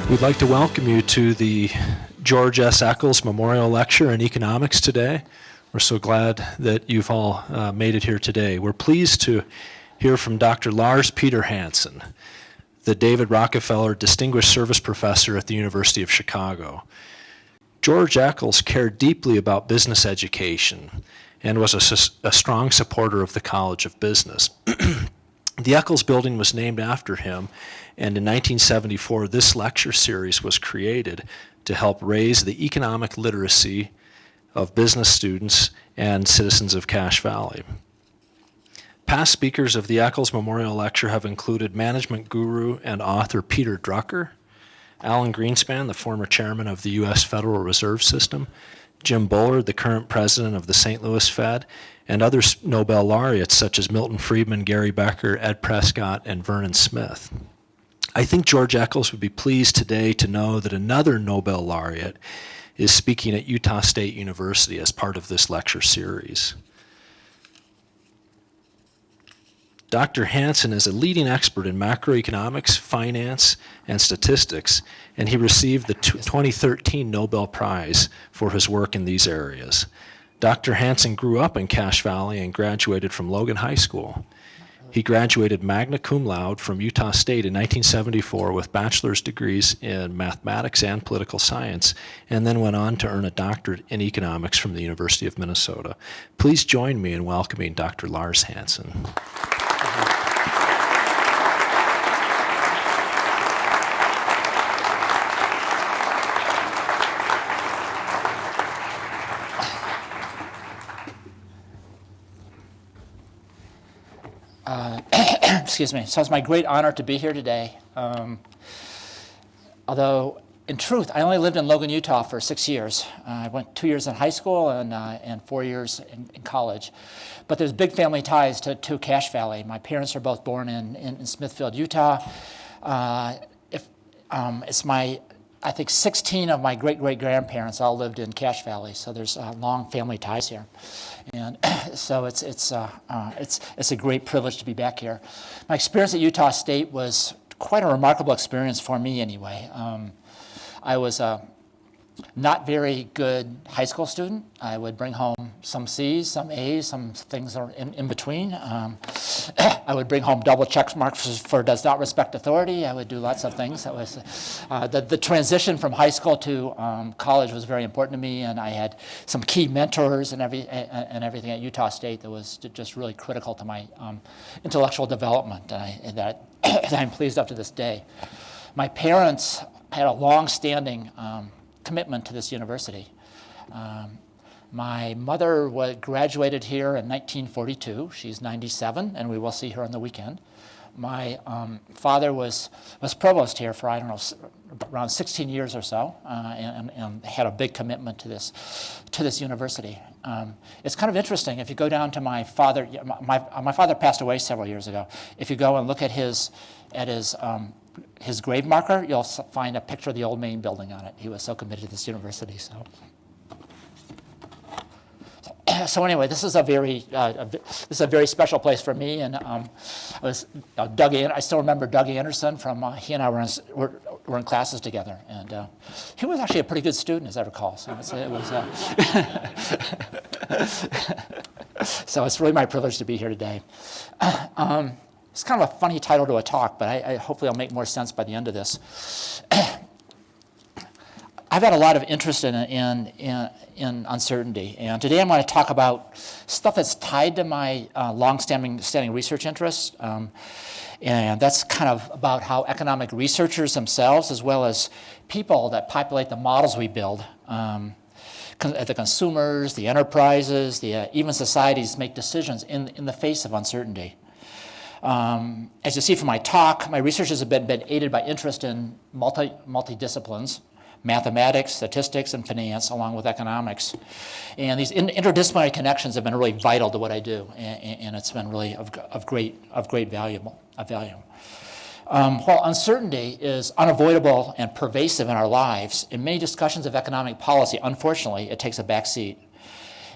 We'd like to welcome you to the George S. Eccles Memorial Lecture in Economics today. We're so glad that you've all made it here today. We're pleased to hear from Dr. Lars Peter Hansen, the David Rockefeller Distinguished Service Professor at the University of Chicago. George Eccles cared deeply about business education and was a strong supporter of the College of Business. The Eccles Building was named after him, and in 1974, this lecture series was created to help raise the economic literacy of business students and citizens of Cache Valley. Past speakers of the Eccles Memorial Lecture have included management guru and author Peter Drucker, Alan Greenspan, the former chairman of the U.S. Federal Reserve System, Jim Bullard, the current president of the St. Louis Fed, and other Nobel laureates such as Milton Friedman, Gary Becker, Ed Prescott, and Vernon Smith. I think George Eccles would be pleased today to know that another Nobel laureate is speaking at Utah State University as part of this lecture series. Dr. Hansen is a leading expert in macroeconomics, finance, and statistics, and he received the 2013 Nobel Prize for his work in these areas. Dr. Hansen grew up in Cache Valley and graduated from Logan High School. He graduated magna cum laude from Utah State in 1974 with bachelor's degrees in mathematics and political science, and then went on to earn a doctorate in economics from the University of Minnesota. Please join me in welcoming Dr. Lars Hansen. Excuse me. So it's my great honor to be here today. Although, in truth, I only lived in Logan, Utah for 6 years. I went 2 years in high school and 4 years in college. But there's big family ties to Cache Valley. My parents are both born in Smithfield, Utah. It's I think 16 of my great-great-grandparents all lived in Cache Valley, so there's long family ties here. And so it's a great privilege to be back here. My experience at Utah State was quite a remarkable experience for me anyway. I was a not very good high school student. I would bring home some C's, some A's, some things are in between. I would bring home double check marks for does not respect authority. I would do lots of things. That was the transition from high school to college was very important to me, and I had some key mentors and everything at Utah State that was just really critical to my intellectual development, and that I'm pleased up to this day. My parents had a long-standing commitment to this university. My mother graduated here in 1942. She's 97, and we will see her on the weekend. My father was provost here for, I don't know, around 16 years or so, and had a big commitment to this university. It's kind of interesting. If you go down to my father, my father passed away several years ago. If you go and look at his grave marker, you'll find a picture of the old main building on it. He was so committed to this university. So anyway, this is a very special place for me. And I still remember Doug Anderson from he and I were in classes together, and he was actually a pretty good student, as I recall. So it was. So it's really my privilege to be here today. It's kind of a funny title to a talk, but hopefully I'll make more sense by the end of this. I've had a lot of interest in uncertainty, and today I'm going to talk about stuff that's tied to my long-standing research interests, and that's kind of about how economic researchers themselves, as well as people that populate the models we build, the consumers, the enterprises, even societies make decisions in the face of uncertainty. As you see from my talk, my research has been aided by interest in multidisciplines, mathematics, statistics, and finance, along with economics. And these interdisciplinary connections have been really vital to what I do, and it's been really of great value. While uncertainty is unavoidable and pervasive in our lives, in many discussions of economic policy, unfortunately, it takes a back seat.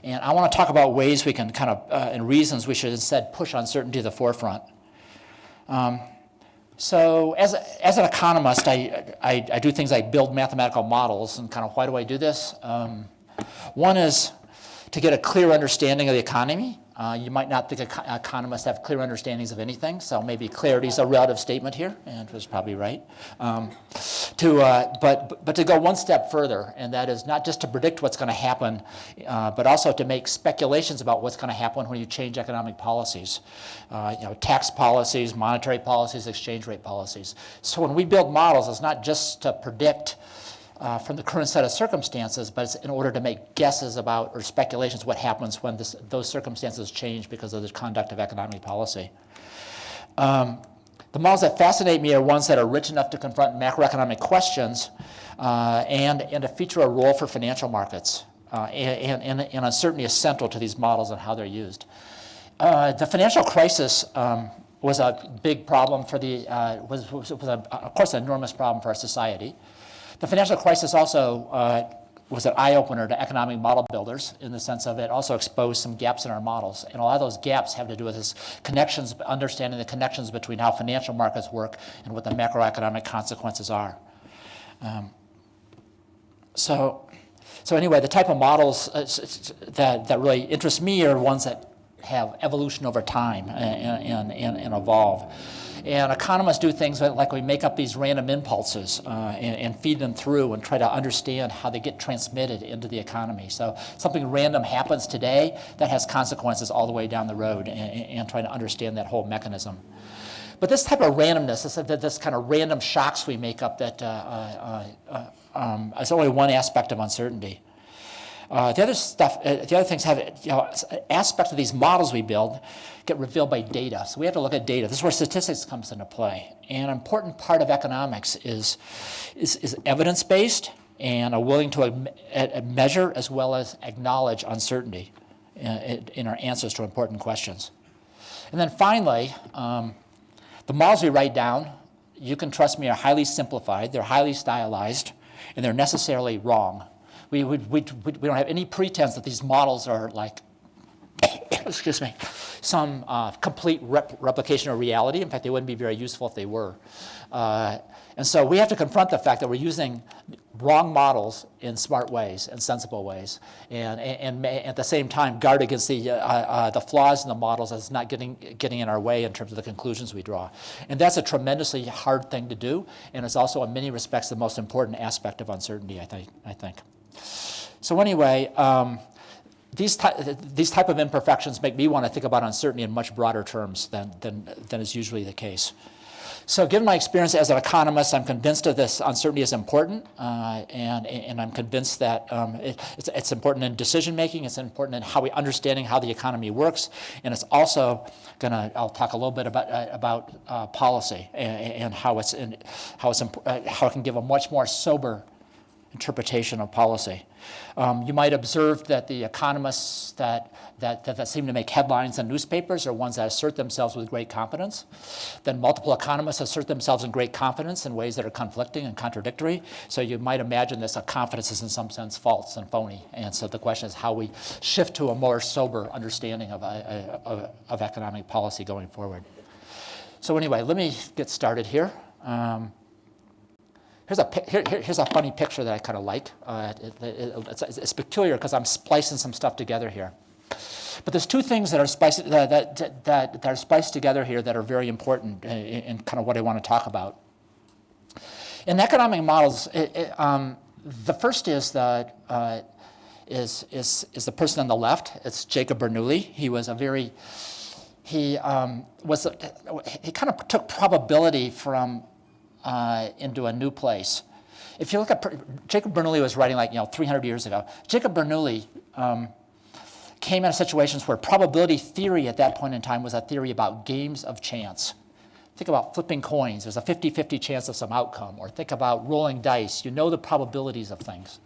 And I want to talk about ways we can and reasons we should instead push uncertainty to the forefront. So as an economist, I do things like build mathematical models, and kind of why do I do this? One is to get a clear understanding of the economy. You might not think economists have clear understandings of anything, so maybe clarity is a relative statement here, and was probably right. But to go one step further, and that is not just to predict what's going to happen, but also to make speculations about what's going to happen when you change economic policies, tax policies, monetary policies, exchange rate policies. So when we build models, it's not just to predict from the current set of circumstances, but it's in order to make guesses about or speculations what happens when those circumstances change because of the conduct of economic policy. The models that fascinate me are ones that are rich enough to confront macroeconomic questions and to feature a role for financial markets. And uncertainty is central to these models and how they're used. The financial crisis was a big problem for of course, an enormous problem for our society. The financial crisis also was an eye-opener to economic model builders in the sense of it also exposed some gaps in our models. And a lot of those gaps have to do with this connections, understanding the connections between how financial markets work and what the macroeconomic consequences are. So anyway, the type of models that really interest me are ones that have evolution over time and evolve. And economists do things like we make up these random impulses and feed them through and try to understand how they get transmitted into the economy. So something random happens today that has consequences all the way down the road, and trying to understand that whole mechanism. But this type of randomness, this kind of random shocks we make up, that is only one aspect of uncertainty. The other things have, aspects of these models we build get revealed by data. So we have to look at data. This is where statistics comes into play. And an important part of economics is evidence-based and are willing to measure as well as acknowledge uncertainty in our answers to important questions. And then finally, the models we write down, you can trust me, are highly simplified, they're highly stylized, and they're necessarily wrong. We don't have any pretense that these models are like, excuse me, some complete replication of reality. In fact, they wouldn't be very useful if they were. And so we have to confront the fact that we're using wrong models in smart ways and sensible ways, and at the same time guard against the flaws in the models as not getting in our way in terms of the conclusions we draw. And that's a tremendously hard thing to do, and it's also in many respects the most important aspect of uncertainty, I think. So anyway, these type of imperfections make me want to think about uncertainty in much broader terms than is usually the case. So given my experience as an economist, I'm convinced that this uncertainty is important, and I'm convinced that it's important in decision making, it's important in understanding how the economy works, and it's also I'll talk a little bit about policy and how it can give a much more sober interpretation of policy. You might observe that the economists that seem to make headlines in newspapers are ones that assert themselves with great confidence. Then multiple economists assert themselves in great confidence in ways that are conflicting and contradictory. So you might imagine this confidence is in some sense false and phony. And so the question is how we shift to a more sober understanding of economic policy going forward. So anyway, let me get started here. Here's a funny picture that I kind of like. It's peculiar because I'm splicing some stuff together here. But there's two things that are spliced together here that are very important in kind of what I want to talk about. In economic models, the first is the person on the left. It's Jacob Bernoulli. He was he kind of took probability from into a new place. If you look at Jacob Bernoulli was writing 300 years ago. Jacob Bernoulli came out of situations where probability theory at that point in time was a theory about games of chance. Think about flipping coins. There's a 50-50 chance of some outcome. Or think about rolling dice. You know the probabilities of things.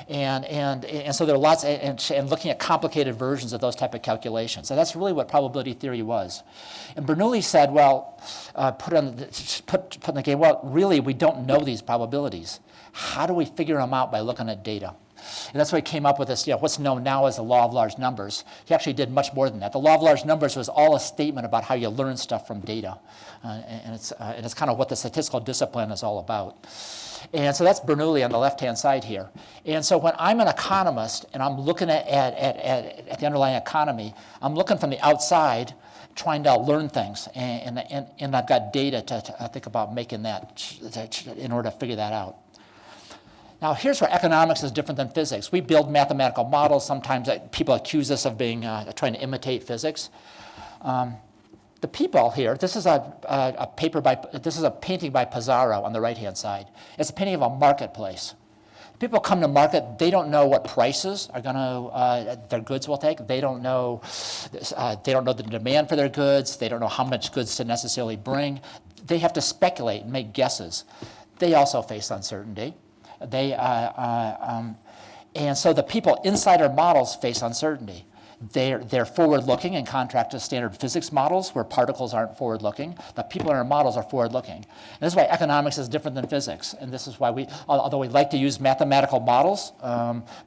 And so there are lots, and looking at complicated versions of those type of calculations. So that's really what probability theory was. And Bernoulli said, well, put in the game, well, really, we don't know these probabilities. How do we figure them out by looking at data? And that's why he came up with this, what's known now as the law of large numbers. He actually did much more than that. The law of large numbers was all a statement about how you learn stuff from data. And it's kind of what the statistical discipline is all about. And so that's Bernoulli on the left-hand side here. And so when I'm an economist and I'm looking at the underlying economy, I'm looking from the outside, trying to learn things. And I've got data to think about making that in order to figure that out. Now, here's where economics is different than physics. We build mathematical models. Sometimes people accuse us of being trying to imitate physics. The people here, this is a painting by Pizarro on the right-hand side. It's a painting of a marketplace. People come to market, they don't know what prices are going to their goods will take. They don't know the demand for their goods. They don't know how much goods to necessarily bring. They have to speculate and make guesses. They also face uncertainty. And so the people inside our models face uncertainty. They're forward-looking in contrast to standard physics models where particles aren't forward-looking. The people in our models are forward-looking. And this is why economics is different than physics. And this is why although we like to use mathematical models,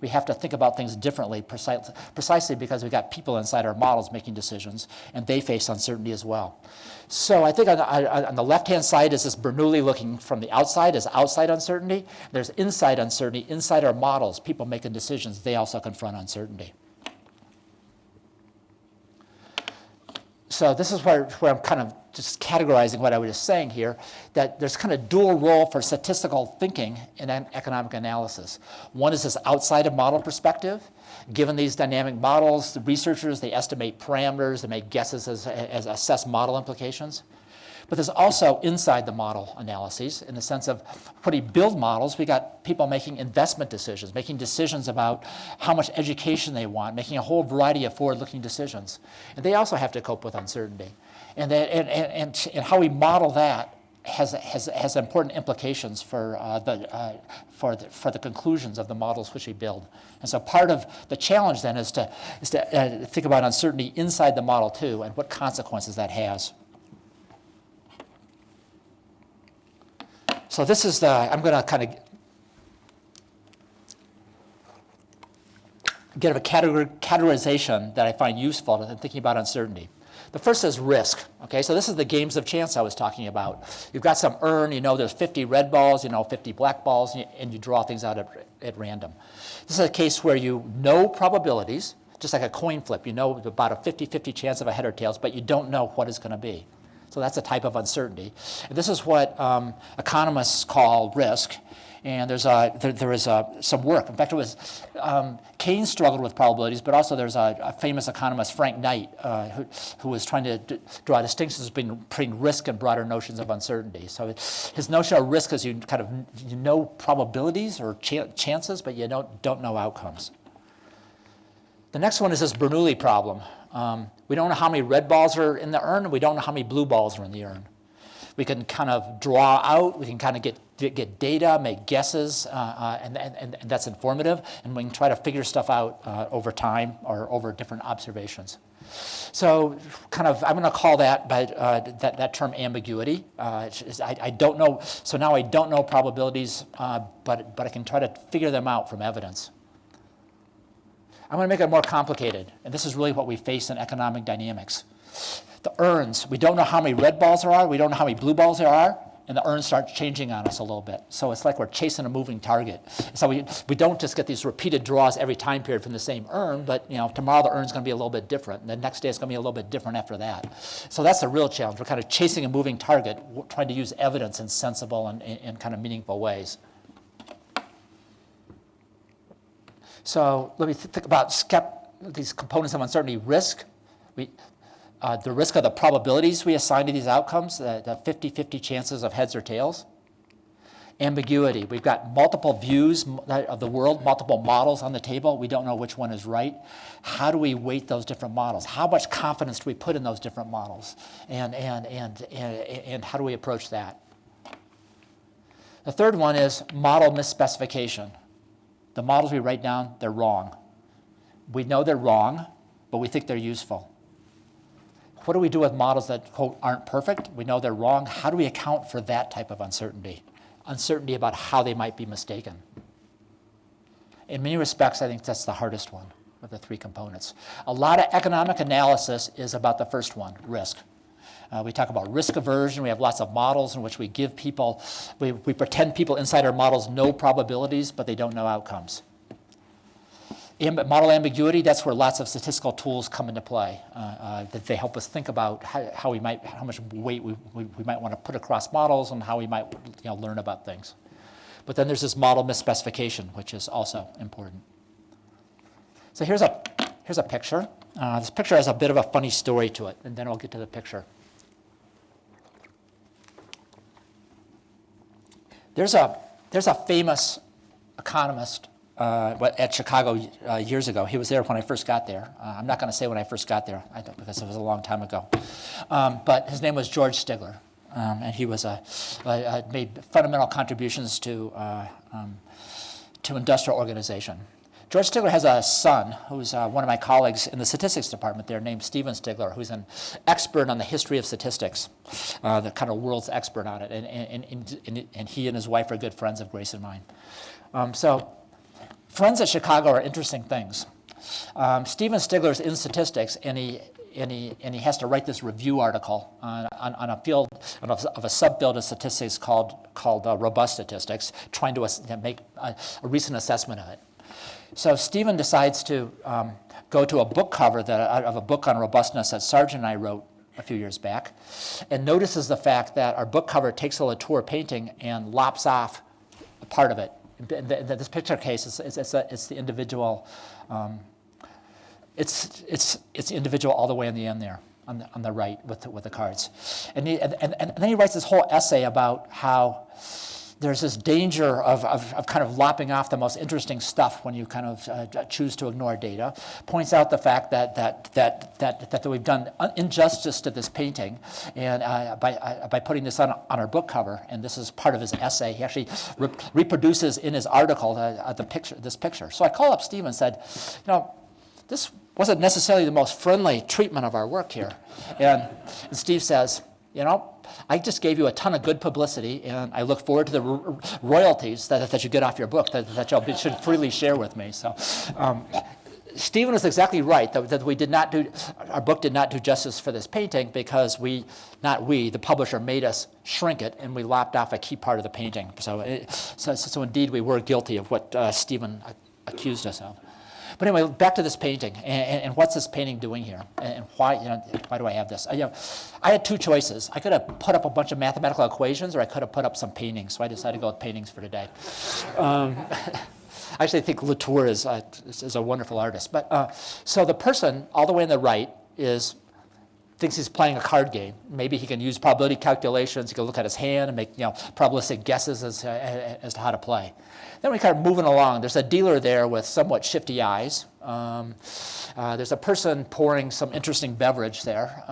we have to think about things differently precisely because we've got people inside our models making decisions, and they face uncertainty as well. So I think on the left-hand side is this Bernoulli looking from the outside as outside uncertainty. There's inside uncertainty, inside our models, people making decisions, they also confront uncertainty. So this is where I'm kind of just categorizing what I was just saying here, that there's kind of dual role for statistical thinking in economic analysis. One is this outside of model perspective. Given these dynamic models, the researchers, they estimate parameters, they make guesses as assess model implications. But there's also inside the model analyses in the sense of when you build models, we got people making investment decisions, making decisions about how much education they want, making a whole variety of forward-looking decisions. And they also have to cope with uncertainty. And how we model that has important implications for the conclusions of the models which we build. And so part of the challenge then is to think about uncertainty inside the model too and what consequences that has. So this is I'm going to kind of give a categorization that I find useful in thinking about uncertainty. The first is risk. Okay, so this is the games of chance I was talking about. You've got some urn, there's 50 red balls, 50 black balls, and you draw things out at random. This is a case where you know probabilities, just like a coin flip. You know about a 50-50 chance of a head or tails, but you don't know what it's going to be. So that's a type of uncertainty. And this is what economists call risk. And there is some work. In fact, it was Keynes struggled with probabilities, but also there's a famous economist, Frank Knight, who was trying to draw distinctions between risk and broader notions of uncertainty. So his notion of risk is you know probabilities or chances, but you don't know outcomes. The next one is this Bernoulli problem. We don't know how many red balls are in the urn, and we don't know how many blue balls are in the urn. We can kind of draw out, we can kind of get data, make guesses, and that's informative, and we can try to figure stuff out over time or over different observations. So I'm going to call that that term ambiguity. I don't know, so now I don't know probabilities, but I can try to figure them out from evidence. I'm going to make it more complicated, and this is really what we face in economic dynamics. The urns, we don't know how many red balls there are, we don't know how many blue balls there are, and the urn starts changing on us a little bit. So it's like we're chasing a moving target. So we don't just get these repeated draws every time period from the same urn, but tomorrow the urn's going to be a little bit different, and the next day it's going to be a little bit different after that. So that's the real challenge. We're kind of chasing a moving target, trying to use evidence in sensible and kind of meaningful ways. So let me think about these components of uncertainty. Risk, the risk of the probabilities we assign to these outcomes, the 50-50 chances of heads or tails. Ambiguity, we've got multiple views of the world, multiple models on the table. We don't know which one is right. How do we weight those different models? How much confidence do we put in those different models? And how do we approach that? The third one is model misspecification. The models we write down, they're wrong. We know they're wrong, but we think they're useful. What do we do with models that, quote, aren't perfect? We know they're wrong. How do we account for that type of uncertainty? Uncertainty about how they might be mistaken. In many respects, I think that's the hardest one of the three components. A lot of economic analysis is about the first one, risk. We talk about risk aversion. We have lots of models in which we give people, we pretend people inside our models know probabilities, but they don't know outcomes. Model ambiguity, that's where lots of statistical tools come into play. That they help us think about how much weight we might want to put across models and how we might learn about things. But then there's this model misspecification, which is also important. So here's a picture. This picture has a bit of a funny story to it, and then I'll get to the picture. There's a famous economist at Chicago years ago. He was there when I first got there. I'm not going to say when I first got there, because it was a long time ago. But his name was George Stigler, and he was made fundamental contributions to industrial organization. George Stigler has a son who's one of my colleagues in the statistics department there named Stephen Stigler, who's an expert on the history of statistics, the kind of world's expert on it. And he and his wife are good friends of Grace and mine. So friends at Chicago are interesting things. Stephen Stigler's in statistics, and he has to write this review article on a field of a subfield of statistics called robust statistics, trying to make a recent assessment of it. So Stephen decides to go to a book cover of a book on robustness that Sargent and I wrote a few years back, and notices the fact that our book cover takes a Latour painting and lops off a part of it. In this picture case, it's the individual. It's individual all the way in the end there on the right with the cards, and then he writes this whole essay about how there's this danger of kind of lopping off the most interesting stuff when you kind of choose to ignore data. Points out the fact that we've done injustice to this painting, and by putting this on our book cover. And this is part of his essay. He actually reproduces in his article this picture. So I called up Steve and said, this wasn't necessarily the most friendly treatment of our work here. And Steve says, I just gave you a ton of good publicity, and I look forward to the royalties that you get off your book that you should freely share with me. So Stephen was exactly right that our book did not do justice for this painting because the publisher made us shrink it, and we lopped off a key part of the painting. So indeed we were guilty of what Stephen accused us of. But anyway, back to this painting, and what's this painting doing here, and why do I have this? I had two choices. I could have put up a bunch of mathematical equations, or I could have put up some paintings. So I decided to go with paintings for today. I actually think Latour is a wonderful artist. But so the person all the way on the right thinks he's playing a card game. Maybe he can use probability calculations. He can look at his hand and make probabilistic guesses as to how to play. Then we kind of moving along. There's a dealer there with somewhat shifty eyes. There's a person pouring some interesting beverage there.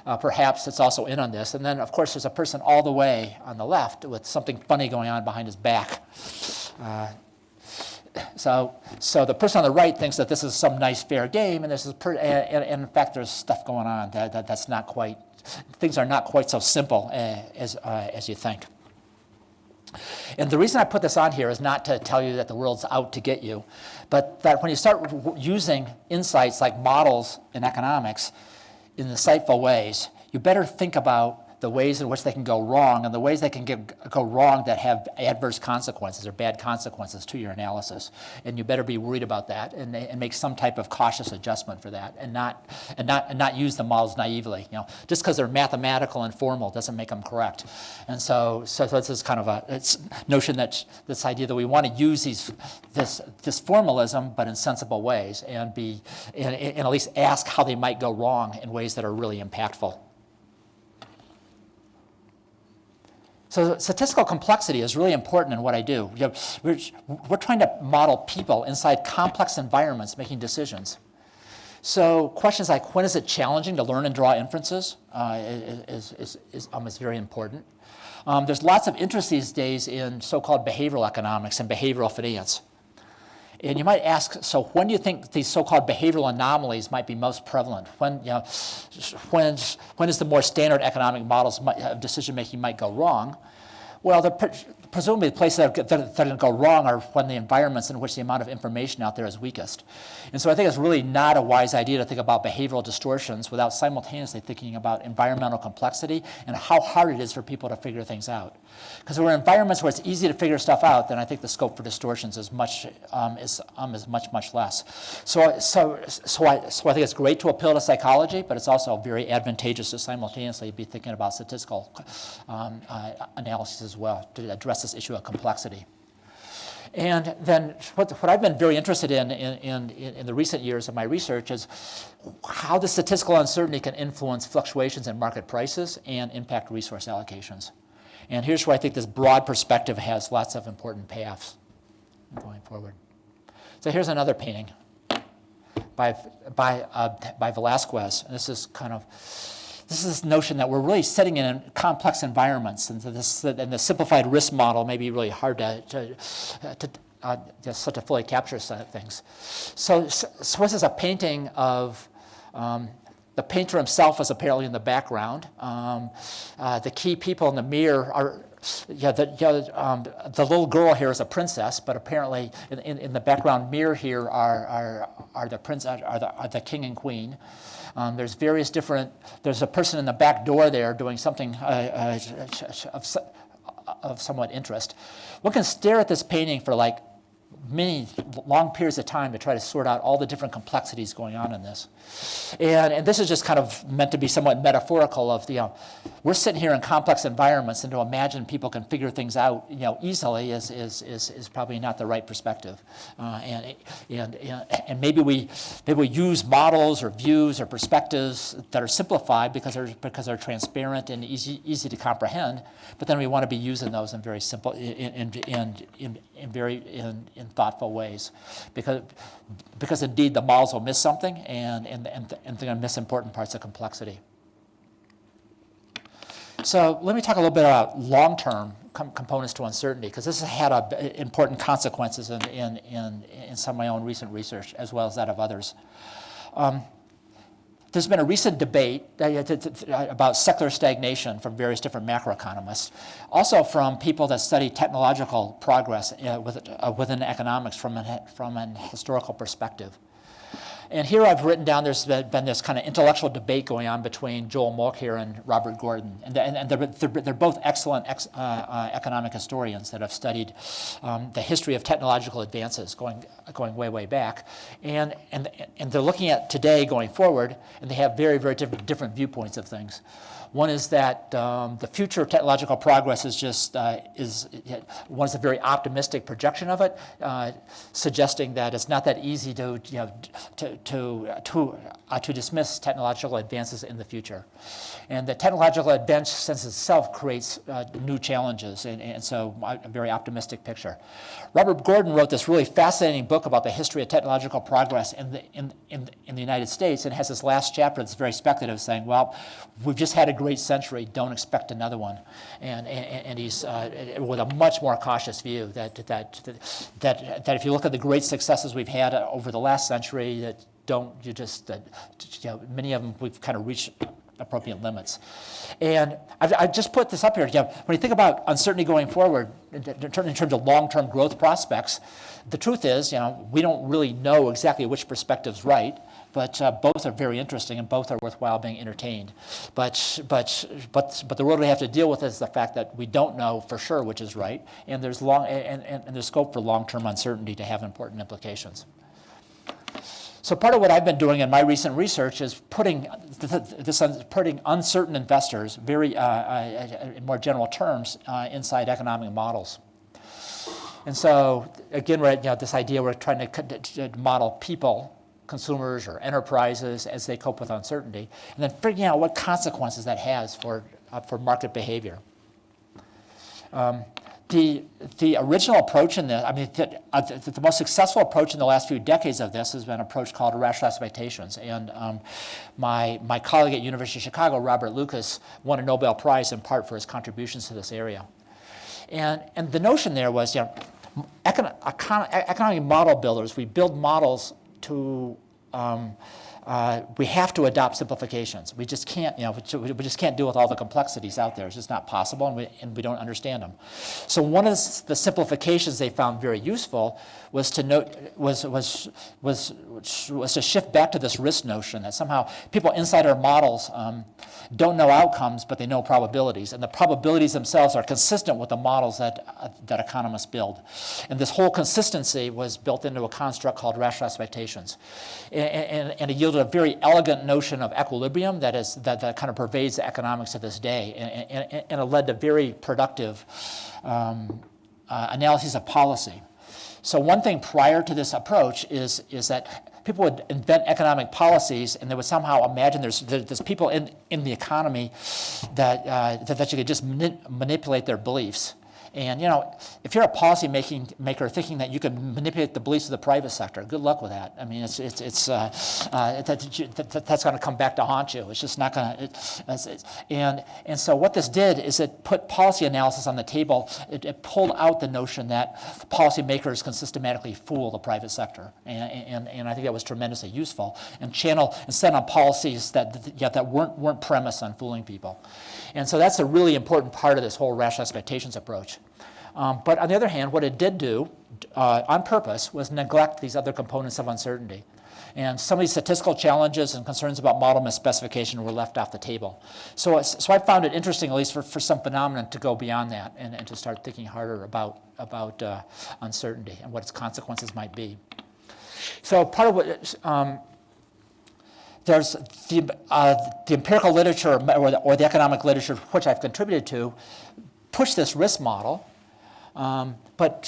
Perhaps it's also in on this. And then, of course, there's a person all the way on the left with something funny going on behind his back. So the person on the right thinks that this is some nice fair game, and and in fact there's stuff going on that's not quite. Things are not quite so simple as you think. And the reason I put this on here is not to tell you that the world's out to get you, but that when you start using insights like models in economics in insightful ways, you better think about the ways in which they can go wrong, and the ways they can go wrong that have adverse consequences or bad consequences to your analysis. And you better be worried about that and make some type of cautious adjustment for that, and not use the models naively. Just because they're mathematical and formal doesn't make them correct. And so this is kind of a notion that this idea that we want to use this formalism, but in sensible ways, and at least ask how they might go wrong in ways that are really impactful. So statistical complexity is really important in what I do. We're trying to model people inside complex environments making decisions. So questions like, when is it challenging to learn and draw inferences is very important. There's lots of interest these days in so-called behavioral economics and behavioral finance. And you might ask, so when do you think these so-called behavioral anomalies might be most prevalent? When is the more standard economic models of decision-making might go wrong? Well, the presumably the places that are going to go wrong are when the environments in which the amount of information out there is weakest. And so I think it's really not a wise idea to think about behavioral distortions without simultaneously thinking about environmental complexity and how hard it is for people to figure things out. Because if we're in environments where it's easy to figure stuff out, then I think the scope for distortions is much less. So I think it's great to appeal to psychology, but it's also very advantageous to simultaneously be thinking about statistical analysis as well to address this issue of complexity. And then what I've been very interested in the recent years of my research is how the statistical uncertainty can influence fluctuations in market prices and impact resource allocations. And here's where I think this broad perspective has lots of important payoffs going forward. So here's another painting by Velázquez. And this is this notion that we're really sitting in complex environments, and the simplified risk model may be really hard to fully capture some things. So this is a painting of the painter himself is apparently in the background. The key people in the mirror are, the little girl here is a princess, but apparently in the background mirror here are the king and queen. There's various different. There's a person in the back door there doing something of somewhat interest. One can stare at this painting for like many long periods of time to try to sort out all the different complexities going on in this. And this is just kind of meant to be somewhat metaphorical of we're sitting here in complex environments, and to imagine people can figure things out easily is probably not the right perspective. And maybe we use models or views or perspectives that are simplified because they're transparent and easy to comprehend, but then we want to be using those in very simple in thoughtful ways, because indeed the models will miss something and they're going to miss important parts of complexity. So let me talk a little bit about long-term components to uncertainty, because this has had important consequences in some of my own recent research as well as that of others. There's been a recent debate about secular stagnation from various different macroeconomists, also from people that study technological progress within economics from an historical perspective. And here I've written down there's been this kind of intellectual debate going on between Joel Mook here and Robert Gordon. And they're both excellent economic historians that have studied the history of technological advances going way, way back. And they're looking at today going forward, and they have very, very different viewpoints of things. One is that the future of technological progress is one is a very optimistic projection of it, suggesting that it's not that easy to dismiss technological advances in the future, and the technological advance itself creates new challenges, and so a very optimistic picture. Robert Gordon wrote this really fascinating book about the history of technological progress in the United States, and has this last chapter that's very speculative, saying, well, we've just had a great century, don't expect another one. And he's with a much more cautious view that if you look at the great successes we've had over the last century, many of them we've kind of reached appropriate limits. And I just put this up here. When you think about uncertainty going forward in terms of long-term growth prospects, the truth is, we don't really know exactly which perspective's right, but both are very interesting and both are worthwhile being entertained. But the world we have to deal with is the fact that we don't know for sure which is right, and there's there's scope for long-term uncertainty to have important implications. So part of what I've been doing in my recent research is putting uncertain investors, in more general terms, inside economic models. And so again, we're at this idea we're trying to model people, consumers or enterprises as they cope with uncertainty, and then figuring out what consequences that has for market behavior. The original approach in this, the most successful approach in the last few decades of this has been an approach called irrational expectations. And my colleague at University of Chicago, Robert Lucas, won a Nobel Prize in part for his contributions to this area. And the notion there was, economic model builders, we build models to we have to adopt simplifications. We just can't, we just can't deal with all the complexities out there. It's just not possible, and we don't understand them. So one of the simplifications they found very useful was to to shift back to this risk notion that somehow people inside our models don't know outcomes, but they know probabilities, and the probabilities themselves are consistent with the models that economists build. And this whole consistency was built into a construct called rational expectations, and it yielded a very elegant notion of equilibrium that kind of pervades the economics of this day, and it led to very productive analyses of policy. So one thing prior to this approach is that people would invent economic policies, and they would somehow imagine there's people in the economy that you could just manipulate their beliefs. And if you're a policy maker thinking that you can manipulate the beliefs of the private sector, good luck with that. I mean, that's going to come back to haunt you. It's just not going to. And so what this did is it put policy analysis on the table. It pulled out the notion that policy makers can systematically fool the private sector, and I think that was tremendously useful. And set on policies that weren't premised on fooling people. And so that's a really important part of this whole rational expectations approach. But on the other hand, what it did do on purpose was neglect these other components of uncertainty. And some of these statistical challenges and concerns about model misspecification were left off the table. So I found it interesting, at least for some phenomenon, to go beyond that and to start thinking harder about uncertainty and what its consequences might be. So part of what there's the empirical literature or the economic literature which I've contributed to push this risk model, but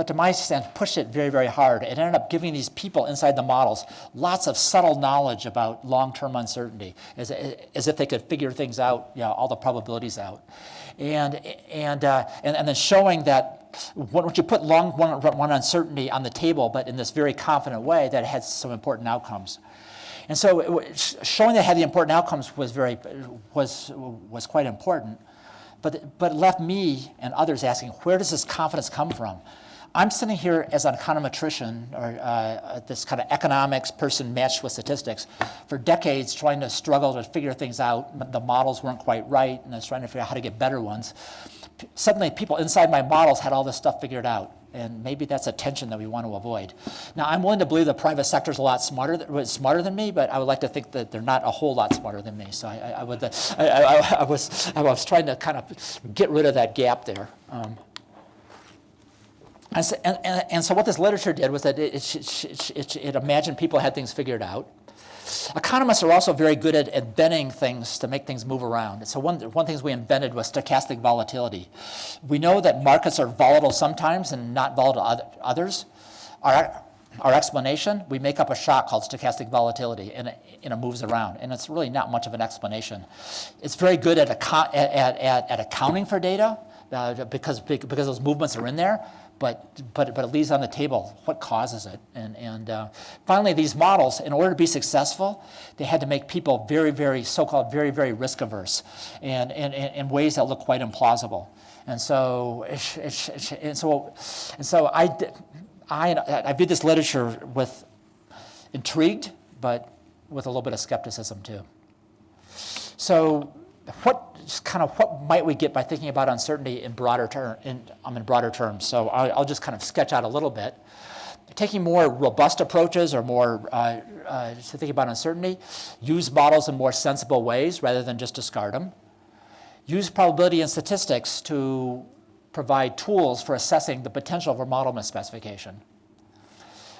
to my sense pushed it very, very hard. It ended up giving these people inside the models lots of subtle knowledge about long-term uncertainty, as if they could figure things out, all the probabilities out, and then showing that once you put long-run uncertainty on the table, but in this very confident way, that it had some important outcomes. And so showing that it had the important outcomes was quite important, but it left me and others asking, where does this confidence come from? I'm sitting here as an econometrician, or this kind of economics person matched with statistics, for decades trying to struggle to figure things out. The models weren't quite right, and I was trying to figure out how to get better ones. Suddenly, people inside my models had all this stuff figured out. And maybe that's a tension that we want to avoid. Now, I'm willing to believe the private sector is a lot smarter than me, but I would like to think that they're not a whole lot smarter than me. So I was trying to kind of get rid of that gap there. And so what this literature did was that it imagined people had things figured out. Economists are also very good at bending things to make things move around. So one thing we invented was stochastic volatility. We know that markets are volatile sometimes and not volatile others. Our explanation, we make up a shock called stochastic volatility, and it moves around. And it's really not much of an explanation. It's very good at accounting for data because those movements are in there. But it leaves on the table what causes it. And finally, these models, in order to be successful, they had to make people very, very, so-called very, very risk averse, and in ways that look quite implausible. And so I viewed this literature with intrigued, but with a little bit of skepticism too. So what might we get by thinking about uncertainty in broader terms? So I'll just kind of sketch out a little bit. Taking more robust approaches or more to think about uncertainty, use models in more sensible ways rather than just discard them. Use probability and statistics to provide tools for assessing the potential for model misspecification.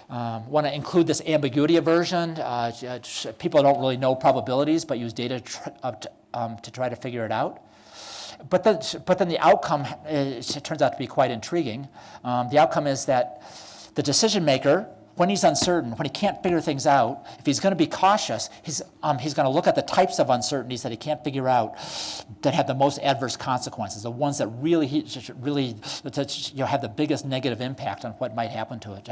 Want to include this ambiguity aversion. People don't really know probabilities, but use data to try to figure it out. But then the outcome it turns out to be quite intriguing. The outcome is that the decision maker, when he's uncertain, when he can't figure things out, if he's going to be cautious, he's going to look at the types of uncertainties that he can't figure out that have the most adverse consequences, the ones that really have the biggest negative impact on what might happen to it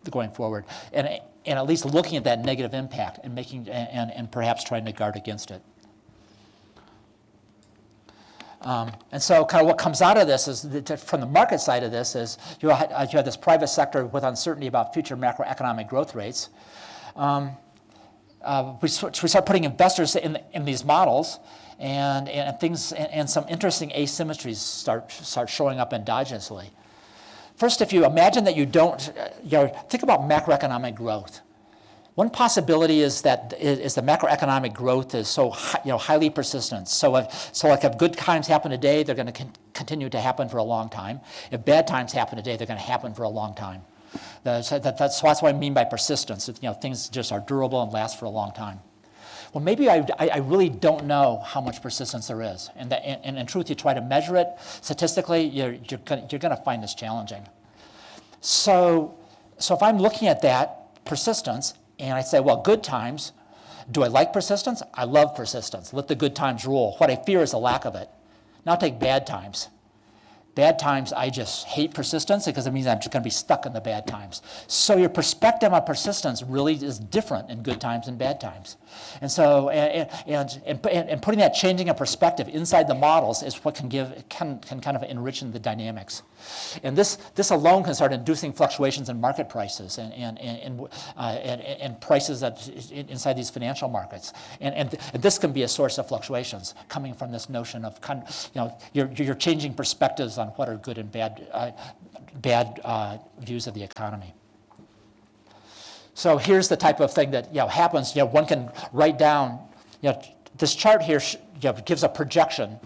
going forward, and at least looking at that negative impact and and perhaps trying to guard against it. And so kind of what comes out of this is, from the market side of this, is you have this private sector with uncertainty about future macroeconomic growth rates. we start putting investors in these models, and things and some interesting asymmetries start showing up endogenously. First, if you imagine that you don't, think about macroeconomic growth. One possibility is that the macroeconomic growth is so highly persistent. So like if good times happen today, they're going to continue to happen for a long time. If bad times happen today, they're going to happen for a long time. That's what I mean by persistence. Things just are durable and last for a long time. Well, maybe I really don't know how much persistence there is, and in truth, you try to measure it statistically, you're going to find this challenging. So if I'm looking at that persistence, and I say, well, good times, do I like persistence? I love persistence. Let the good times rule. What I fear is the lack of it. Now take bad times. Bad times, I just hate persistence because it means I'm just going to be stuck in the bad times. So your perspective on persistence really is different in good times and bad times. And so, and putting that changing of perspective inside the models is what can kind of enrich the dynamics. And this alone can start inducing fluctuations in market prices and prices inside these financial markets. And this can be a source of fluctuations coming from this notion of you're changing perspectives on what are good and bad views of the economy. So here's the type of thing that happens. One can write down. This chart here gives a projection,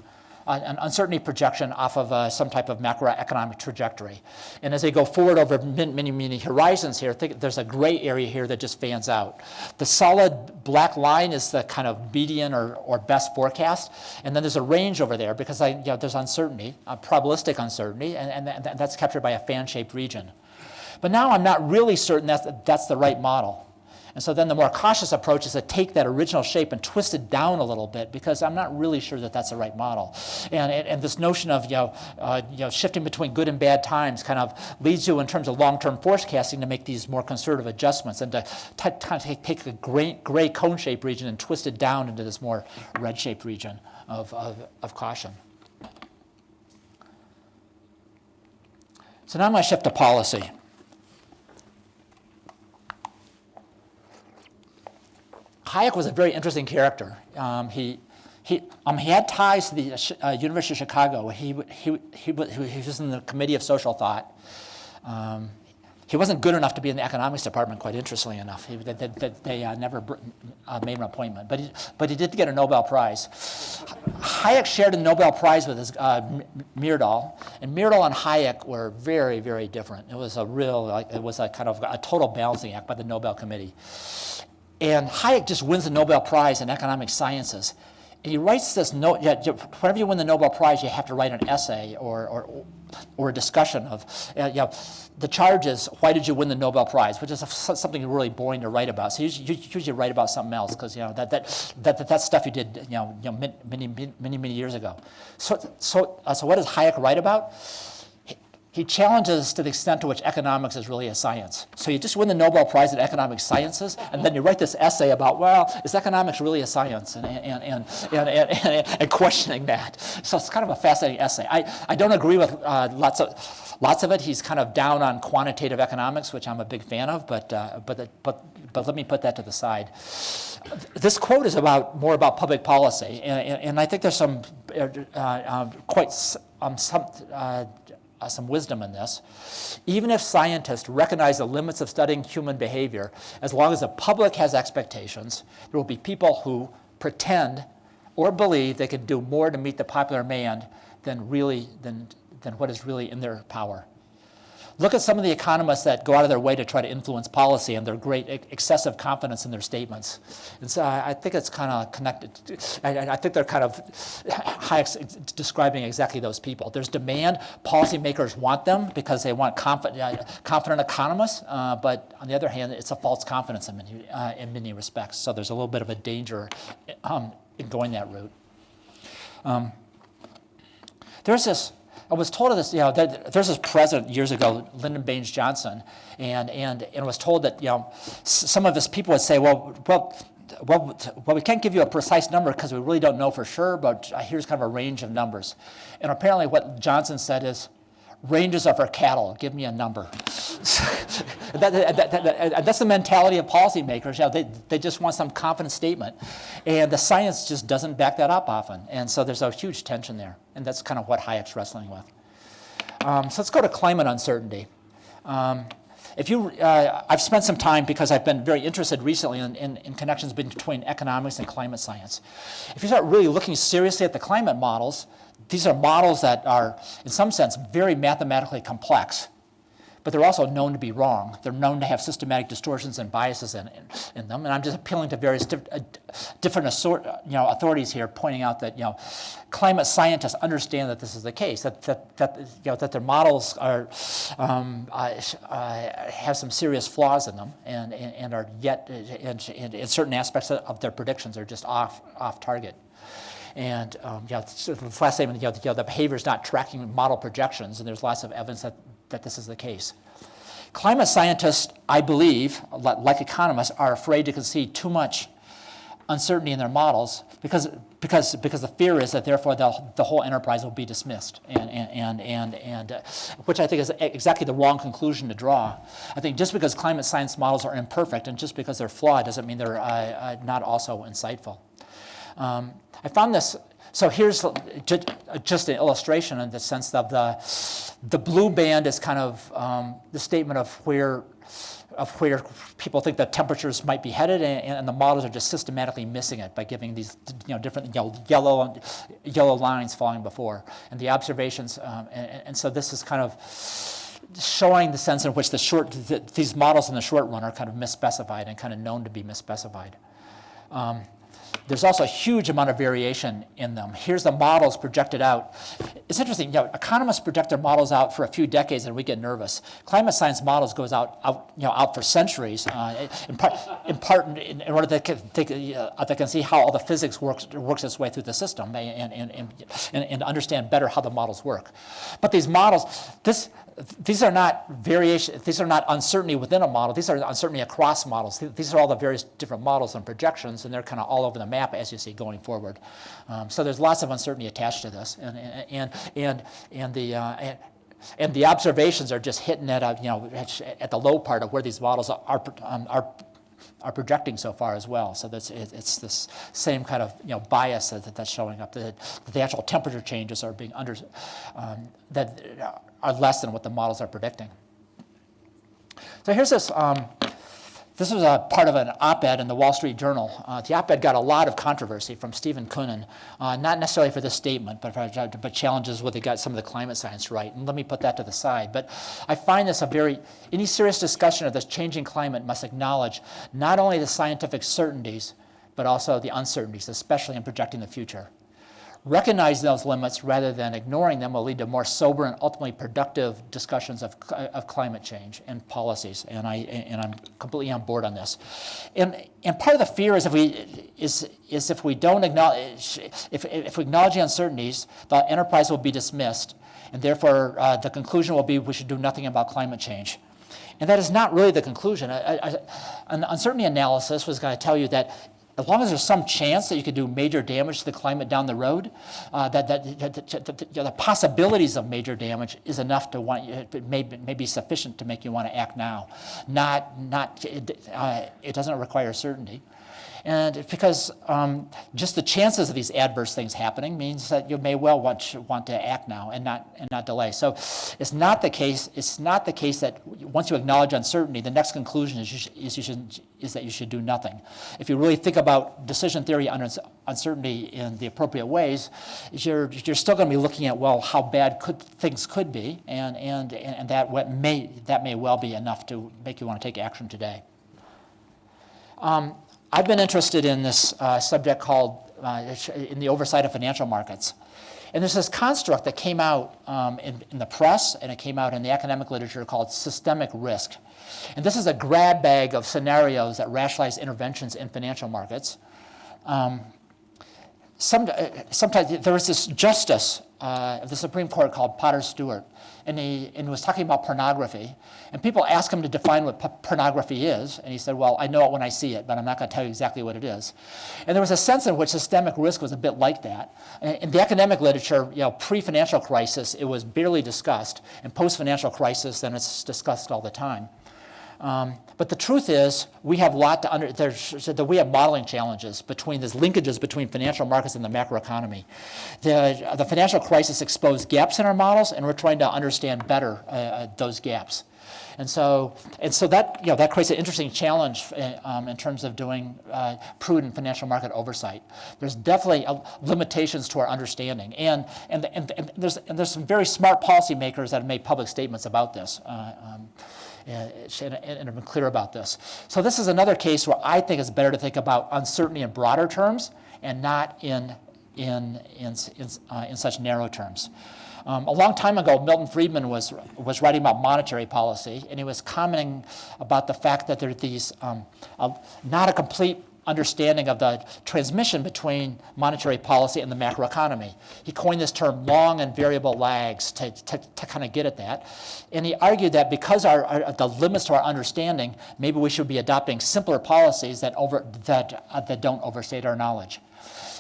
an uncertainty projection off of some type of macroeconomic trajectory. And as they go forward over many horizons here, there's a gray area here that just fans out. The solid black line is the kind of median or best forecast. And then there's a range over there because there's uncertainty, probabilistic uncertainty, and that's captured by a fan-shaped region. But now I'm not really certain that's the right model. And so then the more cautious approach is to take that original shape and twist it down a little bit because I'm not really sure that that's the right model. And this notion of shifting between good and bad times kind of leads you in terms of long-term forecasting to make these more conservative adjustments and to take a gray cone-shaped region and twist it down into this more red-shaped region of caution. So now I'm going to shift to policy. Hayek was a very interesting character. He had ties to the University of Chicago. He was in the Committee of Social Thought. He wasn't good enough to be in the economics department, quite interestingly enough. They never made an appointment. But he did get a Nobel Prize. Hayek shared a Nobel Prize with his Myrdal, and Myrdal and Hayek were very, very different. It was a kind of a total balancing act by the Nobel Committee. And Hayek just wins the Nobel Prize in economic sciences. And he writes this note, whenever you win the Nobel Prize, you have to write an essay or a discussion of, the charge is, why did you win the Nobel Prize? Which is something really boring to write about. So you usually write about something else because that's stuff you did many years ago. So what does Hayek write about? He challenges to the extent to which economics is really a science. So you just win the Nobel Prize in economic sciences, and then you write this essay about, well, is economics really a science? And questioning that. So it's kind of a fascinating essay. I don't agree with lots of it. He's kind of down on quantitative economics, which I'm a big fan of, but let me put that to the side. This quote is more about public policy, and I think there's some some wisdom in this. Even if scientists recognize the limits of studying human behavior, as long as the public has expectations, there will be people who pretend or believe they can do more to meet the popular demand than what is really in their power. Look at some of the economists that go out of their way to try to influence policy and their great excessive confidence in their statements. And so I think it's kind of connected. I think they're kind of, Hayek's describing exactly those people. There's demand. Policymakers want them because they want confident economists. But on the other hand, it's a false confidence in many respects. So there's a little bit of a danger in going that route. I was told of this, there's this president years ago, Lyndon Baines Johnson, and was told that, some of his people would say, well, we can't give you a precise number because we really don't know for sure, but here's kind of a range of numbers. And apparently what Johnson said is, ranges are for cattle. Give me a number. That's the mentality of policymakers. You know, they just want some confident statement. And the science just doesn't back that up often. And so there's a huge tension there. And that's kind of what Hayek's wrestling with. So let's go to climate uncertainty. I've spent some time because I've been very interested recently in connections between economics and climate science. If you start really looking seriously at the climate models, these are models that are, in some sense, very mathematically complex, but they're also known to be wrong. They're known to have systematic distortions and biases in them. And I'm just appealing to various different authorities here, pointing out that climate scientists understand that this is the case. That their models are have some serious flaws in them, and are yet in certain aspects of their predictions are just off target. And the last statement, the behavior is not tracking model projections, and there's lots of evidence that this is the case. Climate scientists, I believe, like economists, are afraid to concede too much uncertainty in their models because the fear is that therefore the whole enterprise will be dismissed, and which I think is exactly the wrong conclusion to draw. I think just because climate science models are imperfect and just because they're flawed doesn't mean they're not also insightful. I found this, so here's just an illustration in the sense of the blue band is kind of the statement of where people think that temperatures might be headed, and the models are just systematically missing it by giving these different yellow lines falling before, and the observations, and so this is kind of showing the sense in which these models in the short run are kind of misspecified and kind of known to be misspecified. There's also a huge amount of variation in them. Here's the models projected out. It's interesting, economists project their models out for a few decades and we get nervous. Climate science models goes out for centuries, in part in order they can see how all the physics works its way through the system and understand better how the models work. But these models, these are not variation. These are not uncertainty within a model. These are uncertainty across models. These are all the various different models and projections, and they're kind of all over the map as you see going forward. So there's lots of uncertainty attached to this, and the observations are just hitting at the low part of where these models are projecting so far as well. So it's this same kind of bias that's showing up. The actual temperature changes are being that are less than what the models are predicting. So here's this. This was a part of an op-ed in the Wall Street Journal. The op-ed got a lot of controversy from Stephen Koonin, not necessarily for this statement, but challenges where they got some of the climate science right. And let me put that to the side. But I find this any serious discussion of this changing climate must acknowledge not only the scientific certainties, but also the uncertainties, especially in projecting the future. Recognizing those limits rather than ignoring them will lead to more sober and ultimately productive discussions of climate change and policies. And I'm completely on board on this. And part of the fear is if we don't acknowledge if we acknowledge the uncertainties, the enterprise will be dismissed, and therefore the conclusion will be we should do nothing about climate change. And that is not really the conclusion. An uncertainty analysis was going to tell you that as long as there's some chance that you could do major damage to the climate down the road, the possibilities of major damage is enough to may be sufficient to make you want to act now. It doesn't require certainty. And it's because just the chances of these adverse things happening means that you may well want to act now and not delay. So it's not the case. It's not the case that once you acknowledge uncertainty, the next conclusion is that you should do nothing. If you really think about decision theory under uncertainty in the appropriate ways, you're still going to be looking at how bad things could be, and that may well be enough to make you want to take action today. I've been interested in this subject called in the oversight of financial markets. And there's this construct that came out in the press, and it came out in the academic literature called systemic risk. And this is a grab bag of scenarios that rationalize interventions in financial markets. sometimes there was this justice of the Supreme Court called Potter Stewart, and he was talking about pornography, and people asked him to define what pornography is, and he said, well, I know it when I see it, but I'm not going to tell you exactly what it is. And there was a sense in which systemic risk was a bit like that. In the academic literature, pre-financial crisis, it was barely discussed, and post-financial crisis, then it's discussed all the time. But the truth is, we have we have modeling challenges between these linkages between financial markets and the macroeconomy. The financial crisis exposed gaps in our models, and we're trying to understand better those gaps. And so that creates an interesting challenge in terms of doing prudent financial market oversight. There's definitely limitations to our understanding, and there's some very smart policymakers that have made public statements about this. And have been clear about this. So this is another case where I think it's better to think about uncertainty in broader terms and not in such narrow terms. A long time ago, Milton Friedman was writing about monetary policy, and he was commenting about the fact that there are these not a complete understanding of the transmission between monetary policy and the macroeconomy. He coined this term long and variable lags to kind of get at that. And he argued that because the limits to our understanding, maybe we should be adopting simpler policies that don't overstate our knowledge.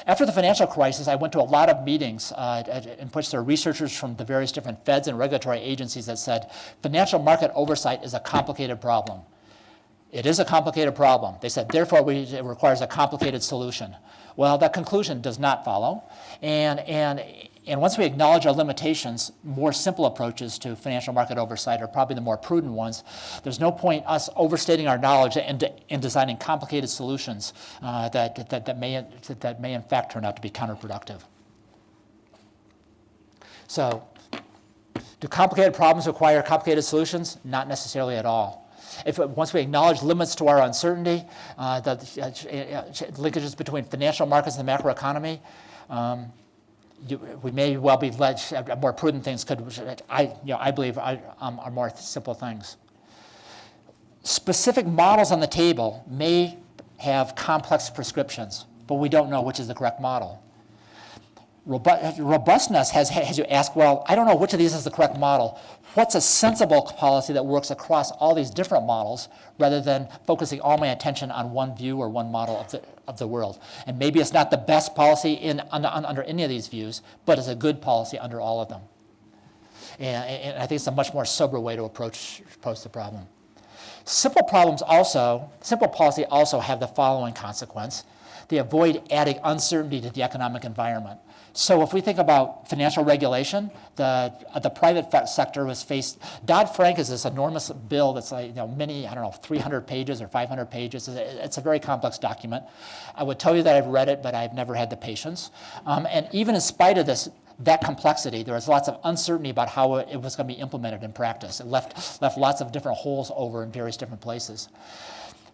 After the financial crisis, I went to a lot of meetings in which there were researchers from the various different feds and regulatory agencies that said, financial market oversight is a complicated problem. It is a complicated problem. They said, therefore, it requires a complicated solution. Well, that conclusion does not follow. And once we acknowledge our limitations, more simple approaches to financial market oversight are probably the more prudent ones. There's no point us overstating our knowledge and designing complicated solutions that may in fact turn out to be counterproductive. So, do complicated problems require complicated solutions? Not necessarily at all. Once we acknowledge limits to our uncertainty, the linkages between financial markets and the macroeconomy, we may well be led. More prudent things I believe, are more simple things. Specific models on the table may have complex prescriptions, but we don't know which is the correct model. Robustness has you ask, well, I don't know which of these is the correct model. What's a sensible policy that works across all these different models rather than focusing all my attention on one view or one model of the world? And maybe it's not the best policy under any of these views, but it's a good policy under all of them. And I think it's a much more sober way to approach the problem. Simple policy also have the following consequence. They avoid adding uncertainty to the economic environment. So if we think about financial regulation, the private sector was faced. Dodd-Frank is this enormous bill that's like 300 pages or 500 pages. It's a very complex document. I would tell you that I've read it, but I've never had the patience. And even in spite of that complexity, there was lots of uncertainty about how it was going to be implemented in practice. It left lots of different holes over in various different places.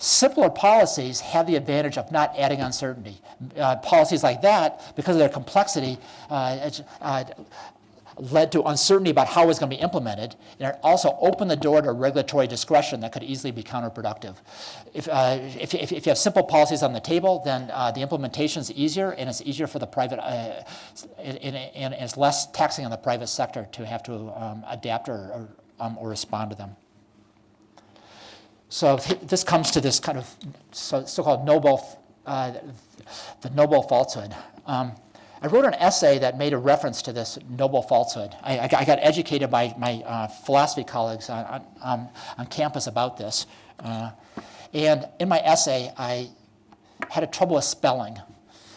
Simpler policies have the advantage of not adding uncertainty. Policies like that, because of their complexity, led to uncertainty about how it's going to be implemented, and it also opened the door to regulatory discretion that could easily be counterproductive. If you have simple policies on the table, then the implementation is easier, and it's easier for the private, and it's less taxing on the private sector to have to adapt or respond to them. So this comes to this kind of so-called the Nobel falsehood. I wrote an essay that made a reference to this Nobel falsehood. I got educated by my philosophy colleagues on campus about this. And in my essay, I had a trouble with spelling.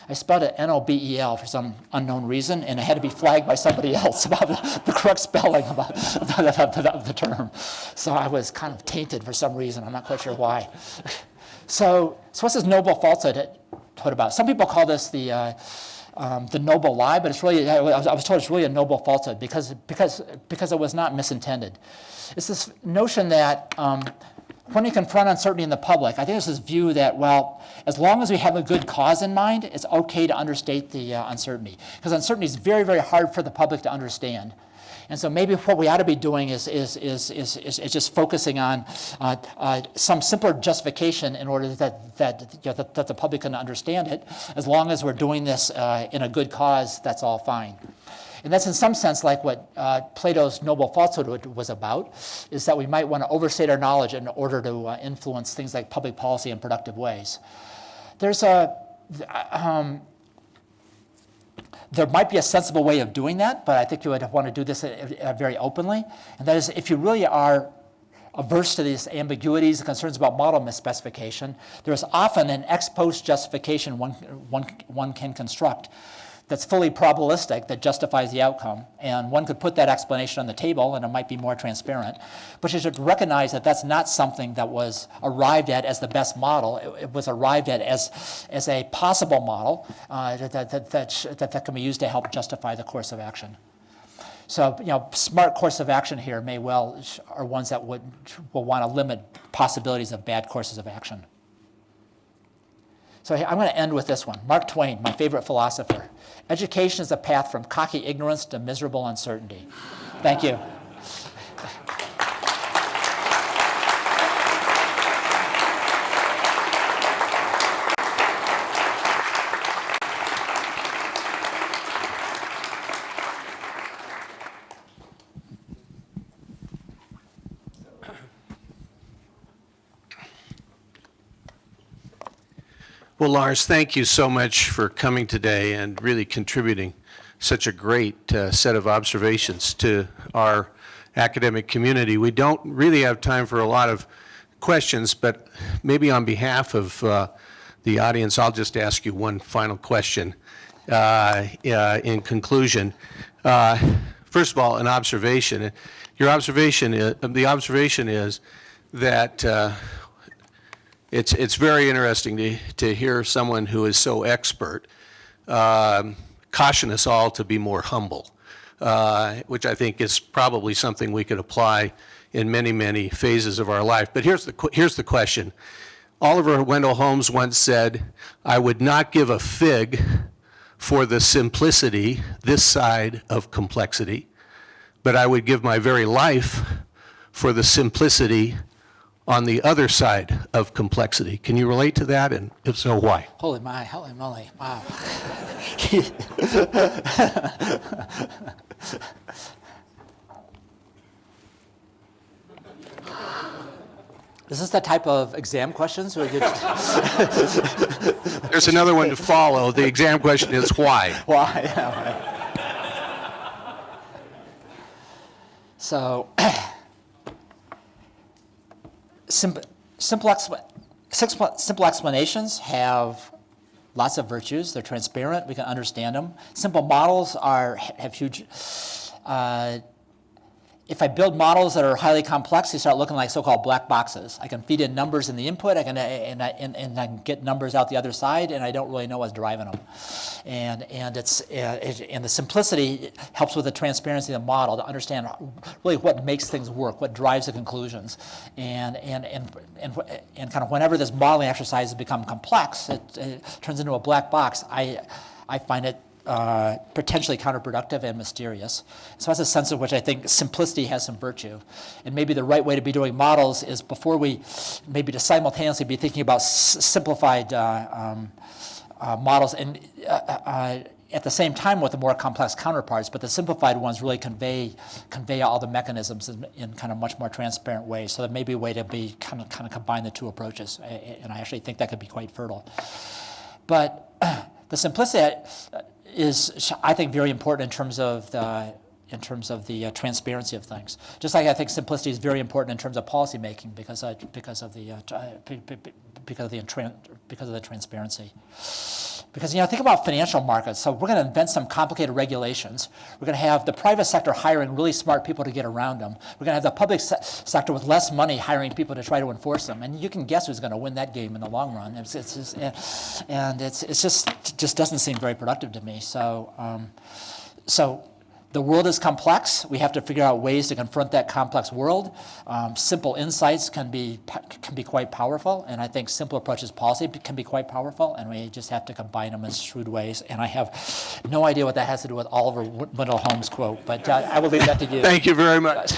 I spelled it Nobel for some unknown reason, and it had to be flagged by somebody else about the correct spelling of the term. So I was kind of tainted for some reason. I'm not quite sure why. So what's this Nobel falsehood about? Some people call this the Nobel lie, but it's really, I was told it's really a Nobel falsehood because it was not misintended. It's this notion that when we confront uncertainty in the public, I think there's this view that, well, as long as we have a good cause in mind, it's okay to understate the uncertainty. Because uncertainty is very, very hard for the public to understand. And so maybe what we ought to be doing is just focusing on some simpler justification in order that the public can understand it. As long as we're doing this in a good cause, that's all fine. And that's in some sense like what Plato's noble falsehood was about, is that we might want to overstate our knowledge in order to influence things like public policy in productive ways. There might be a sensible way of doing that, but I think you would want to do this very openly. And that is, if you really are averse to these ambiguities and concerns about model misspecification, there is often an ex post justification one can construct that's fully probabilistic that justifies the outcome. And one could put that explanation on the table and it might be more transparent. But you should recognize that that's not something that was arrived at as the best model. It was arrived at as a possible model that can be used to help justify the course of action. So, smart course of action here are ones that will want to limit possibilities of bad courses of action. So I'm going to end with this one. Mark Twain, my favorite philosopher. Education is a path from cocky ignorance to miserable uncertainty. Thank you. Well, Lars, thank you so much for coming today and really contributing such a great set of observations to our academic community. We don't really have time for a lot of questions, but maybe on behalf of the audience, I'll just ask you one final question in conclusion. First of all, an observation. The observation is that it's very interesting to hear someone who is so expert caution us all to be more humble, which I think is probably something we could apply in many, many phases of our life. But here's the question. Oliver Wendell Holmes once said, "I would not give a fig for the simplicity this side of complexity, but I would give my very life for the simplicity on the other side of complexity." Can you relate to that, and if so, why? Holy moly, wow. Is this the type of exam questions? Where There's another one to follow. The exam question is why? Why? Yeah, right. So, simple explanations have lots of virtues. They're transparent. We can understand them. Simple models have huge. If I build models that are highly complex, they start looking like so-called black boxes. I can feed in numbers in the input, I can get numbers out the other side, and I don't really know what's driving them. And the simplicity helps with the transparency of the model to understand really what makes things work, what drives the conclusions, and kind of whenever this modeling exercise has become complex, it turns into a black box. I find it potentially counterproductive and mysterious. So that's a sense in which I think simplicity has some virtue. And maybe the right way to be doing models is before we maybe to simultaneously be thinking about simplified models and at the same time with the more complex counterparts, but the simplified ones really convey all the mechanisms in kind of much more transparent ways. So there may be a way to be kind of combine the two approaches, and I actually think that could be quite fertile. But the simplicity is, I think, very important in terms of the transparency of things. Just like I think simplicity is very important in terms of policy making because of the transparency. Because think about financial markets. So we're going to invent some complicated regulations. We're going to have the private sector hiring really smart people to get around them. We're going to have the public sector with less money hiring people to try to enforce them. And you can guess who's going to win that game in the long run. It just doesn't seem very productive to me. So The world is complex. We have to figure out ways to confront that complex world. Simple insights can be quite powerful, and I think simple approaches to policy can be quite powerful, and we just have to combine them in shrewd ways. And I have no idea what that has to do with Oliver Wendell Holmes' quote, but I will leave that to you. Thank you very much.